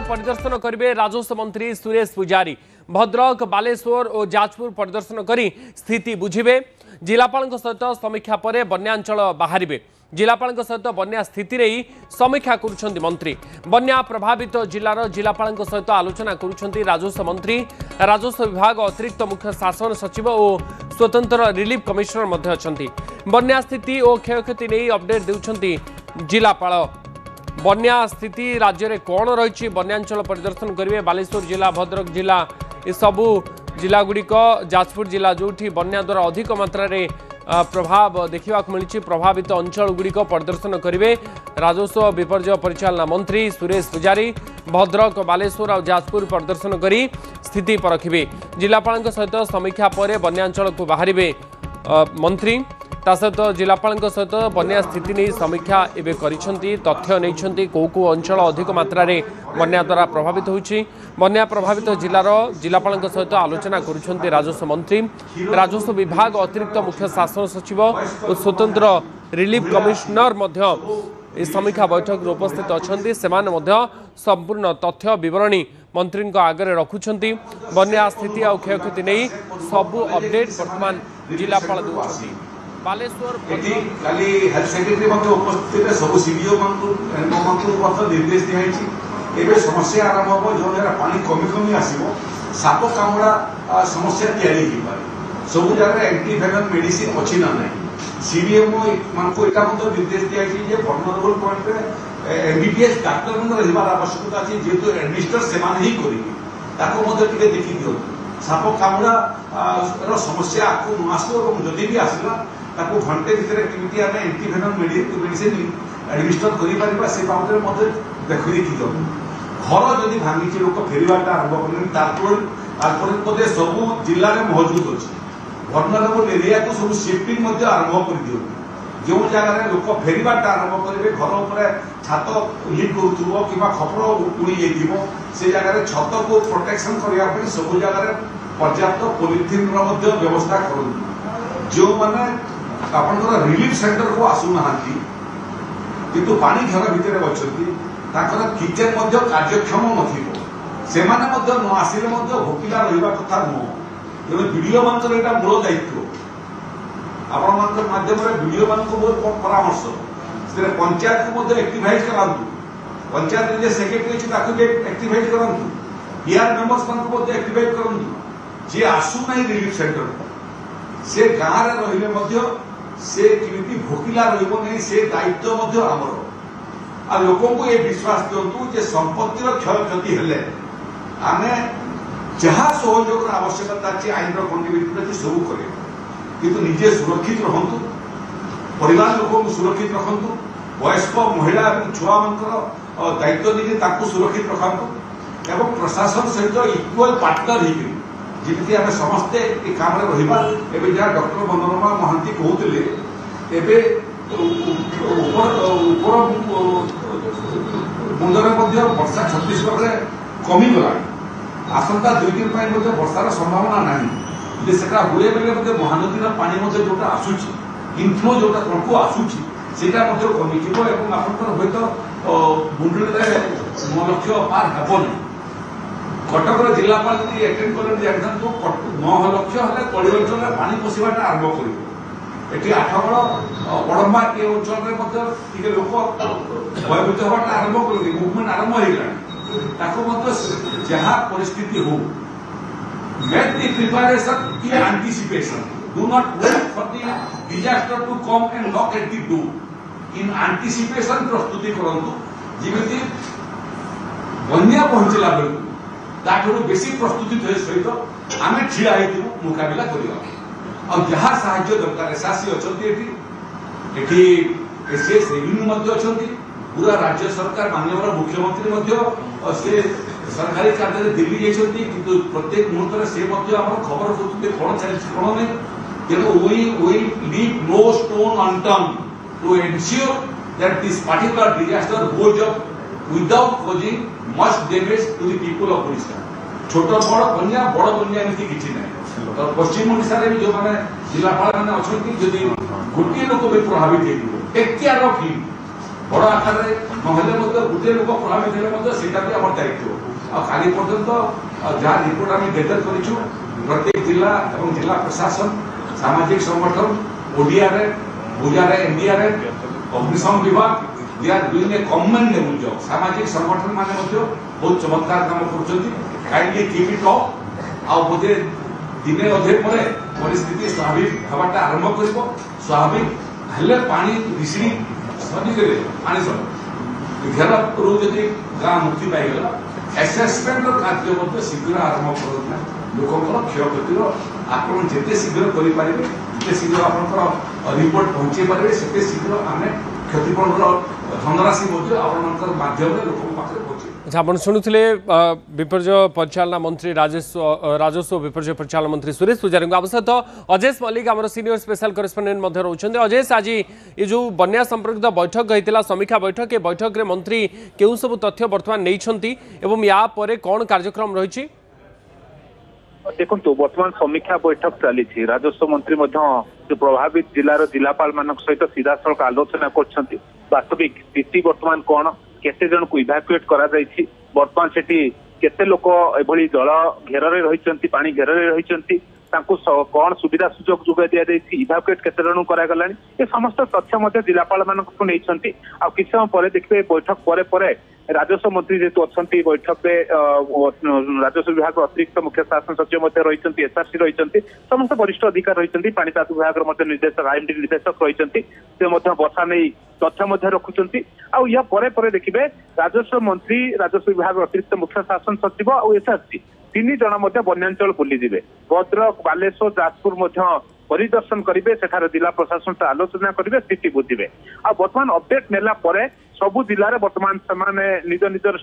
परिदर्शन करेंगे राजस्व मंत्री सुरेश पुजारी। भद्रक, बालेश्वर और जाजपुर परिदर्शन कर स्थिति बुझे। जिलापाल सहित समीक्षा पर बन्यांचल बाहर। जिलापाल सहित बन्या स्थिति रे समीक्षा करुछंती मंत्री। बन्या प्रभावित जिलार जिलापाल सहित आलोचना करुछंती राजस्व मंत्री। राजस्व विभाग अतिरिक्त मुख्य शासन सचिव और स्वतंत्र रिलीफ कमिशनर मध्य अछंती। बन्या स्थिति और क्षयक्षति नहीं अपडेट देउछंती जिलापाल। बन्या स्थिति राज्य में कौन रही बन्यांचल परिदर्शन करेंगे। बालेश्वर जिला, भद्रक जिला, ये सबू जिलागुड़िक, जाजपुर जिला जो बन्या द्वारा अधिक मात्रा प्रभाव देखा मिली प्रभावित अंचल गुड़िक परिदर्शन करेंगे राजस्व विपर्यय परिचालना मंत्री सुरेश पुजारी। भद्रक, बालेश्वर और जाजपुर परिदर्शन कर स्थिति परखिबे। जिलापाल सहित समीक्षा पर बन्यांचल को बाहर मंत्री। सहित जिलापाल सहित बन्या स्थिति नहीं समीक्षा एवं करिसेंती। तथ्य नहीं कौ अंचल अधिक मात्रा रे बन्या द्वारा प्रभावित होछि। बन्या प्रभावित जिलार जिलापाल सहित आलोचना करुछंती राजस्व मंत्री। राजस्व विभाग अतिरिक्त मुख्य शासन सचिव और स्वतंत्र रिलीफ कमिशनर मध्य इस समीक्षा बैठक में उपस्थित अछंती। सेमान मध्य संपूर्ण तथ्य विवरणी मंत्री आगे रखुछंती। बन्या स्थिति और क्षयक्षति नहीं सबू अपडेट वर्तमान जिलापाल देउछंती। बालेश्वर काली हेल्थ सेक्रेटरी उपस्थित सब सीडीओ निर्देश दिखाई। एवं समस्या आरंभ हम जो पानी कमी कमी आसो साप कामुड़ा समस्या तैयारी सब जगह एंटी वेनम मेडिसिन अच्छी ना ना। सीडीएमओ मान को निर्देश दिखाई भर्नरेबल पॉइंट एमबीबीएस डाक्तर रही आवश्यकता अच्छी जेहेतु एडमिनिस्टर से ही देखी दिखाँ साप कामुड़ा समस्या आपको न आसो जदि भी आसला घंटे भितर केमी आम एंटी वेनम मेडिसिन एडमिनिस्टर कर से बाबद देखी दिखाँ। घर जदि भांगी लोक फेरवाटा आरंभ कर सब जिले में मौजूद अच्छी भर्नरेबल एरिया को सब शिफ्टिंग आरंभ कर दियो। जो जगह लोक फेरवाटा आरंभ करेंगे घर उपर छात लिक करूँ कि खपड़ उड़ी जाइए से जगह छत को प्रोटेक्शन करने सब जगह पर्याप्त पॉलिथिन व्यवस्था करूँ। जो मैंने आपंकर रिलीफ सेंटर को आसुना किंतु पानी घर भितर अच्छा किचेन कार्यक्षम न आसिले भोकिला रहा कथा नुह। तेणु विडीओ मान मूल दायित्व आपण माध्यम विडीओ मान बहुत परामर्श से पंचायत को एक्टिवाइज करातु। पंचायत जो सेक्रेटरी अच्छी एक्टिवाइज करातु। पीआर मेंबर्स मान एक्टिवाइज करूँ। जी आसुना रिलीफ सेंटर से गाँव में रही से किमिति भोकिला रही से दायित्व आमर। आ लोकों को ये विश्वास दिंतु जे संपत्तिर क्षयक्षति हेले आमे जहाँ सहयोग आवश्यकता अच्छी आईन कंटिन्यूटी अच्छी सब करें किंतु निजे सुरक्षित रहतु। परिवार लोक सुरक्षित रखु। वयस्क महिला और छुआ मान दायित्व नहीं सुरक्षित रखु एवं प्रशासन सहित इक्वल पार्टनर होगी जमी आम समस्ते काम रहा। एवं जहाँ डॉक्टर मनोरमा महांती कहते मुंडरे वर्षा छत्तीसगढ़ में कमीगला। आसंता 2 दिन वर्षार संभावना ना से हुए बेले महानदी पानी जोटा आसूची इनफ्लो जोटा तलू आसूची से कमी हूँ तो मुंडे मो लक्ष्य पार हेबन। कटक जिलापाल एटेंड कले जानते 9 लक्ष है कड़ी अंचल पानी पशिवाटा आरंभ कर। ये 8गड़ बड़म्बा ये अंचल लोक भयभीत हवाटा आरंभ कर मुवमेंट आरंभ होगा। जहाँ परिस्थिति हो make the preparation in anticipation. Do not wait for the disaster to come and knock at the door. In anticipation प्रस्तुति करंतु जिमिति बन्या पहुंचला बेलू ताठू बेसी प्रस्तुति सहित आम ठिया मुकाबला करवा। और जहाँ साहाय्य दरकार एसआरसी अच्छा एसीएस रेवेन्यू अच्छा पूरा राज्य सरकार माननीय मुख्यमंत्री से सरकारी कार्य दिल्ली जाती कि प्रत्येक मुहूर्त से खबर करते कौन चलती कौन नहीं। तेणु we will leave no stone unturned to ensure that this particular disaster goes up without causing much damage to the people of Odisha. छोट बड़ बन्या एमती किसी ना। तो पश्चिम ओडिशा भी जो मैंने जिलापाल मैंने अच्छा जदि गोटे लोक भी प्रभावित हो टेक केयर ऑफ हिम बड़ आकार गोटे लोक प्रभावित हेले सेटा भी आम दायित्व काली पर्यंत जहाँ रिपोर्ट आम गेदर करूँ प्रत्येक जिला और जिला प्रशासन सामाजिक संगठन ओडीआर बुजार एनडीआरएफ अग्निशम विभाग they are doing a commendable job सामाजिक संगठन माने बहुत चमत्कार काम कर कीप इट अप आ बोधे दिने अधे पर परिस्थिति स्वाभाविक हवाटा आरंभ कर स्वाभाविक हेले पानी विषी सरीगले पानी सब घेर रू गाँ मुक्ति पाईगला एसेसमेंट कार्य शीघ्र आरंभ कर लोक क्षयक्षतिर आपण जिते शीघ्र करेंगे जिते शीघ्र आप रिपोर्ट पहुँचे पारे से शीघ्र आम क्षतिपूरण धनराशि माध्यम लोक पहुँचे। अच्छा आपण शुणुले विपर्य परिचालना मंत्री राजस्व विपर्य परिचालना मंत्री सुरेश पूजारी आम सहित अजेश मल्लिक आम सीनियर स्पेशल करेस्पोंडेंट रोचते। अजेश आज ये जो बन्या संपर्कित बैठक होता समीक्षा बैठक ए बैठक में मंत्री केउ सब तथ्य बर्तमान नहीं या कौन कार्यक्रम रही देखो बर्तमान समीक्षा बैठक चली राजस्व मंत्री जो प्रभावित जिलार जिलापाल मान सहित सीधा सड़क आलोचना कर वास्तविक स्थिति बर्तमान कौन केते जन को इभाक्युएट करा जायछि बर्तमान सेठी केते लोक एभली जल घेରରେ रहिचंती पानी घेରରେ रहिचंती तांको कौन सुविधा सुजोग जोगाई दिया जायछि इभाक्युएट केते जन करा गलानी ए समस्त तथ्य मध्य जिलापाल मानक नैछंती आ किछ समय परे देखबे बैठक परे परे राजस्व मंत्री जेतु अछंती बैठक में राजस्व विभाग अतिरिक्त मुख्य शासन सचिव रही एसआरसी रही समस्त वरिष्ठ अधिकारी रही पानीपाग विभाग निर्देशक आईएमडी निर्देशक रही वर्षा नहीं तथ्य रखुंट या परे परे देखिए राजस्व मंत्री राजस्व विभाग अतिरिक्त मुख्य शासन सचिव और एसआरसी तीन जन बन्यांचल बुलीजे भद्रक बालेश्वर जाजपुर परिदर्शन करेंगे सेठार जिला प्रशासन से आलोचना करेंगे स्थिति बुझे आ बर्तमान अपडेट नेला सबु जिले बर्तमान से निज निजर